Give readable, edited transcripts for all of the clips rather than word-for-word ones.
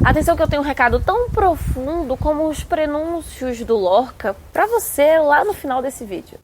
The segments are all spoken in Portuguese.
Atenção que eu tenho um recado tão profundo como os prenúncios do Lorca para você lá no final desse vídeo.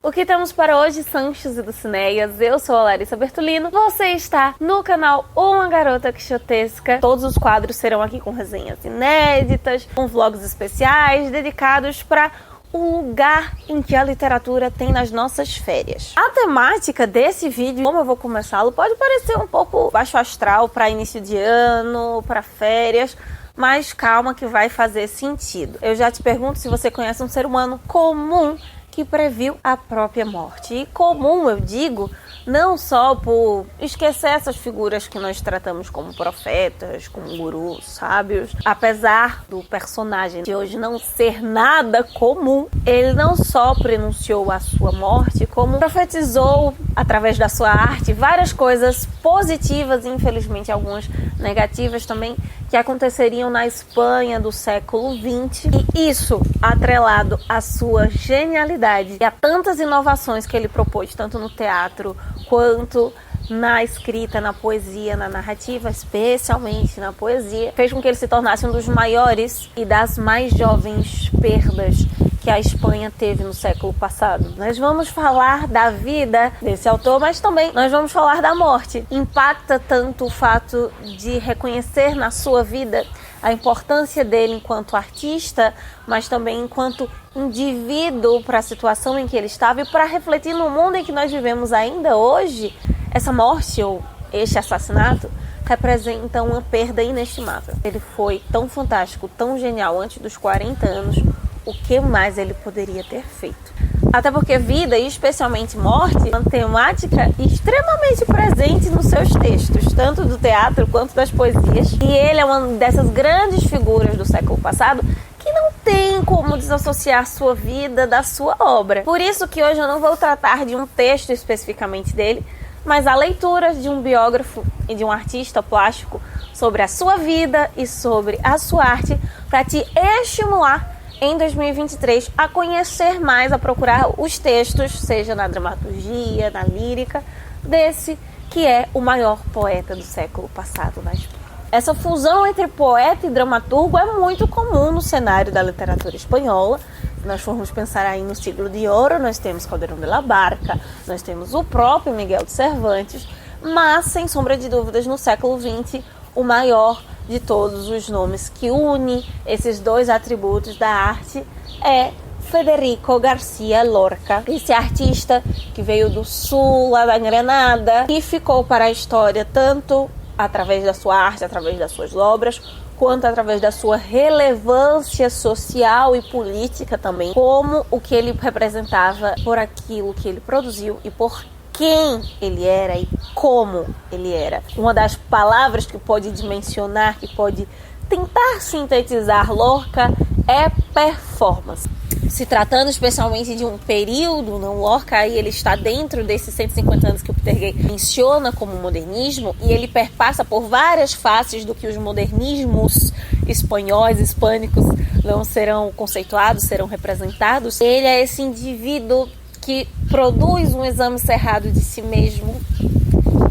O que temos para hoje, Sanchos e Dulcineias? Eu sou a Larissa Bertolino, você está no canal Uma Garota Quixotesca. Todos os quadros serão aqui com resenhas inéditas, com vlogs especiais dedicados para o lugar em que a literatura tem nas nossas férias. A temática desse vídeo, como eu vou começá-lo, pode parecer um pouco baixo astral para início de ano, para férias, mas calma que vai fazer sentido. Eu já te pergunto se você conhece um ser humano comum que previu a própria morte. E comum, eu digo, não só por esquecer essas figuras que nós tratamos como profetas, como gurus, sábios. Apesar do personagem de hoje não ser nada comum, ele não só prenunciou a sua morte, como profetizou, através da sua arte, várias coisas positivas e, infelizmente, algumas negativas também, que aconteceriam na Espanha do século XX. E isso, atrelado à sua genialidade e a tantas inovações que ele propôs, tanto no teatro quanto na escrita, na poesia, na narrativa, especialmente na poesia, fez com que ele se tornasse um dos maiores e das mais jovens perdas que a Espanha teve no século passado. Nós vamos falar da vida desse autor, mas também nós vamos falar da morte. Impacta tanto o fato de reconhecer na sua vida a importância dele enquanto artista, mas também enquanto indivíduo para a situação em que ele estava e para refletir no mundo em que nós vivemos ainda hoje. Essa morte ou este assassinato representa uma perda inestimável. Ele foi tão fantástico, tão genial antes dos 40 anos, o que mais ele poderia ter feito? Até porque vida, e especialmente morte, é uma temática extremamente presente nos seus textos, tanto do teatro quanto das poesias. E ele é uma dessas grandes figuras do século passado que não tem como desassociar sua vida da sua obra. Por isso que hoje eu não vou tratar de um texto especificamente dele, mas a leitura de um biógrafo e de um artista plástico sobre a sua vida e sobre a sua arte, para te estimular em 2023 a conhecer mais, a procurar os textos, seja na dramaturgia, na lírica, desse que é o maior poeta do século passado na Espanha. Essa fusão entre poeta e dramaturgo é muito comum no cenário da literatura espanhola. Se nós formos pensar aí no siglo de ouro, nós temos Calderón de la Barca, nós temos o próprio Miguel de Cervantes, mas, sem sombra de dúvidas, no século XX, o maior de todos os nomes que une esses dois atributos da arte é Federico García Lorca, esse artista que veio do sul, lá da Granada, e ficou para a história tanto através da sua arte, através das suas obras, quanto através da sua relevância social e política também, como o que ele representava por aquilo que ele produziu e por quem ele era e como ele era. Uma das palavras que pode dimensionar, que pode tentar sintetizar Lorca é performance. Se tratando especialmente de um período, não, Lorca aí ele está dentro desses 150 anos que o Peter Gay menciona como modernismo, e ele perpassa por várias faces do que os modernismos espanhóis, hispânicos não serão conceituados, serão representados. Ele é esse indivíduo que produz um exame cerrado de si mesmo,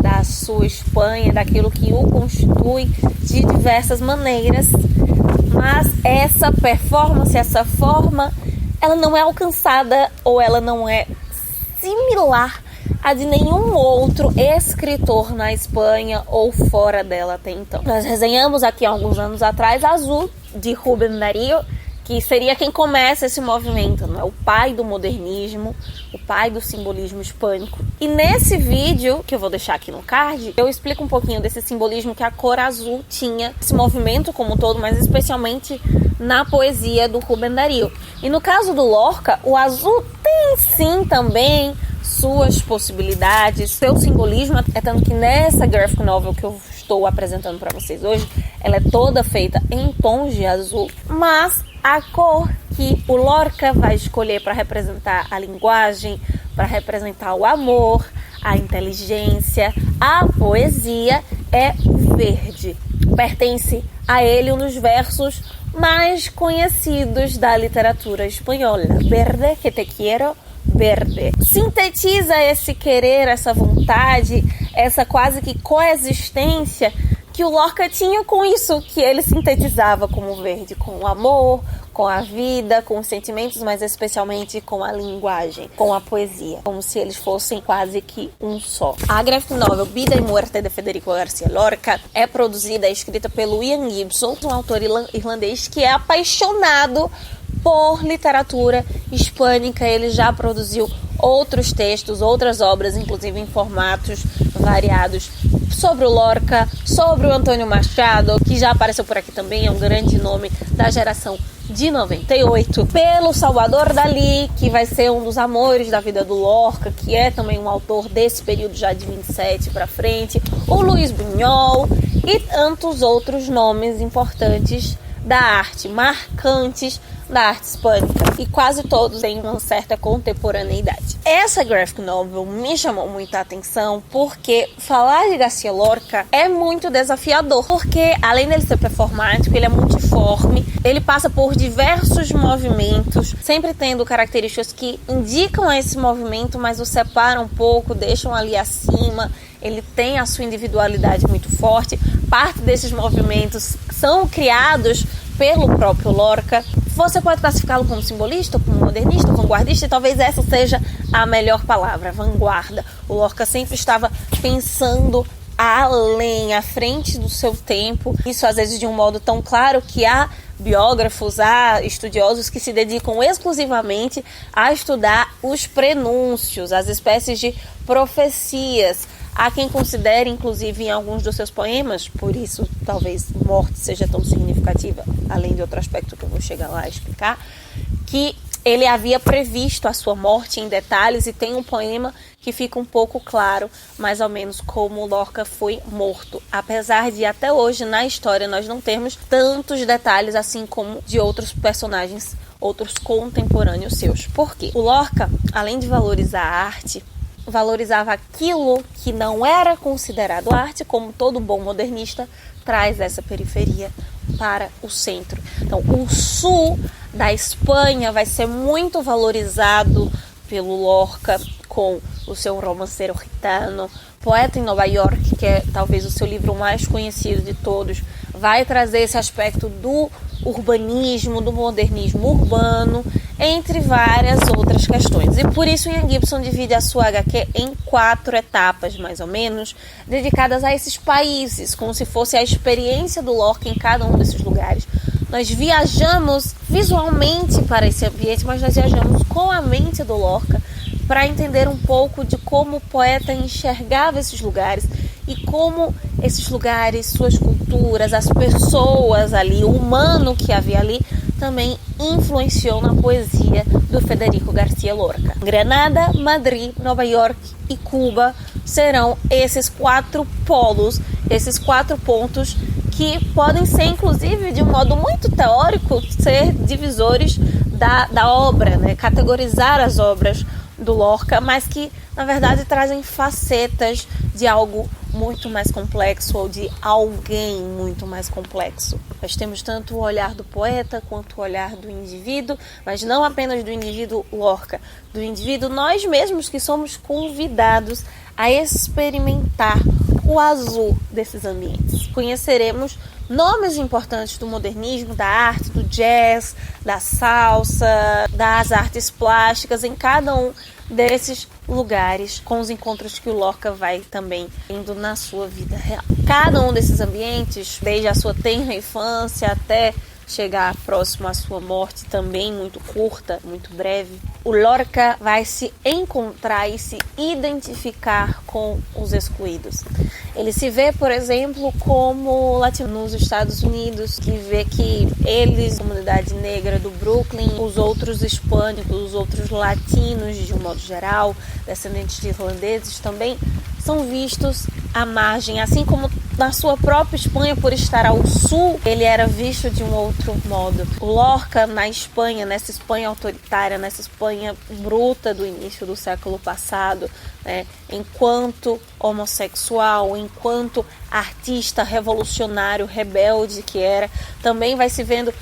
da sua Espanha, daquilo que o constitui de diversas maneiras, mas essa performance, essa forma, ela não é alcançada ou ela não é similar a de nenhum outro escritor na Espanha ou fora dela até então. Nós resenhamos aqui há alguns anos atrás Azul, de Rubén Darío, que seria quem começa esse movimento, né? O pai do modernismo, o pai do simbolismo hispânico. E nesse vídeo, que eu vou deixar aqui no card, eu explico um pouquinho desse simbolismo que a cor azul tinha, esse movimento como um todo, mas especialmente na poesia do Rubén Darío. E no caso do Lorca, o azul tem sim também suas possibilidades, seu simbolismo, é tanto que nessa graphic novel que eu estou apresentando para vocês hoje, ela é toda feita em tons de azul, mas a cor que o Lorca vai escolher para representar a linguagem, para representar o amor, a inteligência, a poesia, é o verde. Pertence a ele um dos versos mais conhecidos da literatura espanhola. Verde que te quiero, verde. Sintetiza esse querer, essa vontade, essa quase que coexistência que o Lorca tinha com isso que ele sintetizava como verde, com o amor, com a vida, com os sentimentos, mas especialmente com a linguagem, com a poesia, como se eles fossem quase que um só. A graphic novel Vida e Muerte de Federico Garcia Lorca é produzida e escrita pelo Ian Gibson, um autor irlandês que é apaixonado por literatura hispânica. Ele já produziu outros textos, outras obras, inclusive em formatos variados, sobre o Lorca, sobre o Antônio Machado, que já apareceu por aqui também, é um grande nome da geração de 98, pelo Salvador Dalí, que vai ser um dos amores da vida do Lorca, que é também um autor desse período já de 27 para frente, o Luiz Buñuel e tantos outros nomes importantes da arte, marcantes da arte hispânica, e quase todos têm uma certa contemporaneidade. Essa graphic novel me chamou muita atenção porque falar de Garcia Lorca é muito desafiador, porque além dele ser performático, ele é multiforme, ele passa por diversos movimentos, sempre tendo características que indicam esse movimento, mas o separam um pouco, deixam ali acima. Ele tem a sua individualidade muito forte. Parte desses movimentos são criados pelo próprio Lorca. Você pode classificá-lo como simbolista, como modernista, vanguardista, e talvez essa seja a melhor palavra, vanguarda. O Lorca sempre estava pensando além, à frente do seu tempo. Isso às vezes de um modo tão claro que há biógrafos, há estudiosos que se dedicam exclusivamente a estudar os prenúncios, as espécies de profecias. Há quem considere, inclusive, em alguns dos seus poemas, por isso talvez morte seja tão significativa, além de outro aspecto que eu vou chegar lá a explicar, que ele havia previsto a sua morte em detalhes, e tem um poema que fica um pouco claro, mais ou menos, como Lorca foi morto. Apesar de até hoje, na história, nós não termos tantos detalhes assim como de outros personagens, outros contemporâneos seus. Por quê? O Lorca, além de valorizar a arte, valorizava aquilo que não era considerado arte, como todo bom modernista, traz essa periferia para o centro. Então, o sul da Espanha vai ser muito valorizado pelo Lorca, com o seu Romancero Gitano. Poeta em Nova York, que é talvez o seu livro mais conhecido de todos, vai trazer esse aspecto do urbanismo, do modernismo urbano, entre várias outras questões. E por isso Ian Gibson divide a sua HQ em 4 etapas, mais ou menos, dedicadas a esses países, como se fosse a experiência do Lorca em cada um desses lugares. Nós viajamos visualmente para esse ambiente, mas nós viajamos com a mente do Lorca para entender um pouco de como o poeta enxergava esses lugares e como esses lugares, suas culturas, as pessoas ali, o humano que havia ali, também influenciou na poesia do Federico Garcia Lorca. Granada, Madrid, Nova York e Cuba serão esses 4 polos, esses 4 pontos que podem ser, inclusive, de um modo muito teórico, ser divisores da obra, né? Categorizar as obras do Lorca, mas que, na verdade, trazem facetas de algo muito mais complexo ou de alguém muito mais complexo. Nós temos tanto o olhar do poeta quanto o olhar do indivíduo, mas não apenas do indivíduo Lorca, do indivíduo nós mesmos que somos convidados a experimentar o azul desses ambientes. Conheceremos nomes importantes do modernismo, da arte, do jazz, da salsa, das artes plásticas em cada um desses lugares, com os encontros que o Lorca vai também indo na sua vida real. Cada um desses ambientes, desde a sua tenra infância até chegar próximo à sua morte, também muito curta, muito breve, o Lorca vai se encontrar e se identificar com os excluídos. Ele se vê, por exemplo, como latino nos Estados Unidos, que vê que eles, a comunidade negra do Brooklyn, os outros hispânicos, os outros latinos, de um modo geral, descendentes de irlandeses, também são vistos à margem, assim como na sua própria Espanha, por estar ao sul, ele era visto de um outro modo. O Lorca na Espanha, nessa Espanha autoritária, nessa Espanha bruta do início do século passado, né, enquanto homossexual, enquanto artista revolucionário, rebelde que era, também vai se vendo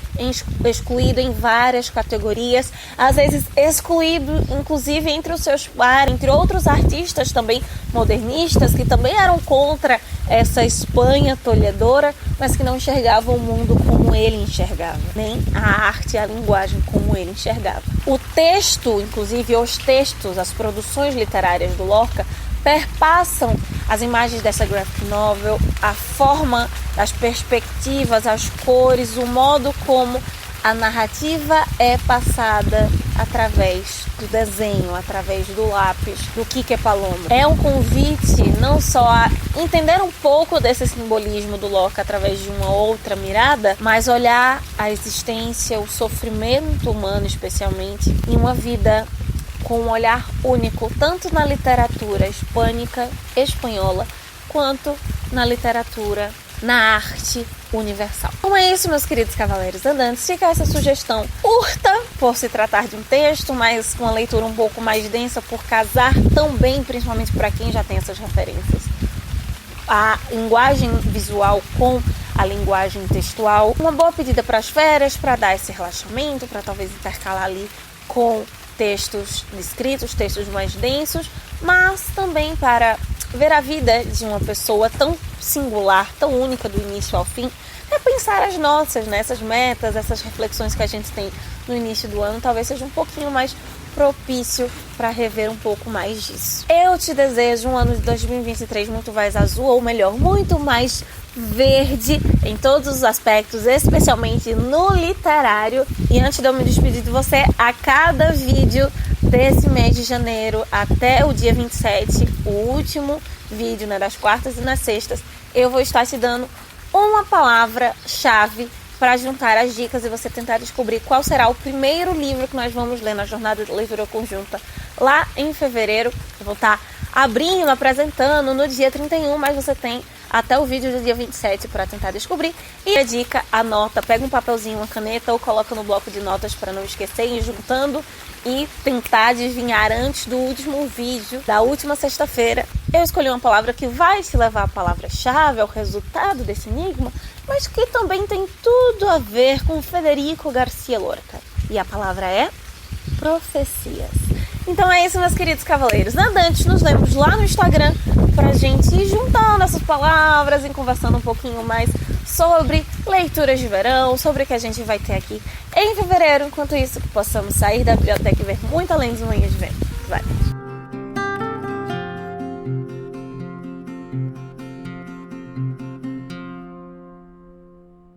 excluído em várias categorias, às vezes excluído inclusive entre os seus pares, entre outros artistas também modernistas que também eram contra essa Espanha tolhedora, mas que não enxergavam o mundo como ele enxergava, nem a arte e a linguagem como ele enxergava. O texto, inclusive os textos, as produções literárias do Lorca perpassam as imagens dessa graphic novel, a forma, as perspectivas, as cores, o modo como a narrativa é passada através do desenho, através do lápis, do Quique Palomo. É um convite não só a entender um pouco desse simbolismo do Lorca através de uma outra mirada, mas olhar a existência, o sofrimento humano especialmente, em uma vida com um olhar único, tanto na literatura hispânica, espanhola, quanto na literatura, na arte universal. Então é isso, meus queridos cavaleiros andantes. Fica essa sugestão curta, por se tratar de um texto, mas com uma leitura um pouco mais densa, por casar tão bem, principalmente para quem já tem essas referências, a linguagem visual com a linguagem textual. Uma boa pedida para as férias, para dar esse relaxamento, para talvez intercalar ali com textos escritos, textos mais densos, mas também para ver a vida de uma pessoa tão singular, tão única do início ao fim, repensar as nossas, né, essas metas, essas reflexões que a gente tem no início do ano, talvez seja um pouquinho mais propício para rever um pouco mais disso. Eu te desejo um ano de 2023 muito mais azul, ou melhor, muito mais verde em todos os aspectos, especialmente no literário. E antes de eu me despedir de você, a cada vídeo desse mês de janeiro até o dia 27, o último vídeo, né, das quartas e nas sextas, eu vou estar te dando uma palavra-chave para juntar as dicas e você tentar descobrir qual será o primeiro livro que nós vamos ler na jornada de leitura conjunta lá em fevereiro. Eu vou estar abrindo, apresentando no dia 31, mas você tem até o vídeo do dia 27 para tentar descobrir. E a dica, anota, pega um papelzinho, uma caneta ou coloca no bloco de notas para não esquecer, ir juntando e tentar adivinhar antes do último vídeo da última sexta-feira. Eu escolhi uma palavra que vai te levar à palavra-chave, ao resultado desse enigma, mas que também tem tudo a ver com Federico Garcia Lorca. E a palavra é profecias. Então é isso, meus queridos cavaleiros andantes. Nos vemos lá no Instagram pra gente ir juntando essas palavras e conversando um pouquinho mais sobre leituras de verão, sobre o que a gente vai ter aqui em fevereiro. Enquanto isso, que possamos sair da biblioteca e ver muito além dos manhãs de vento. Vai!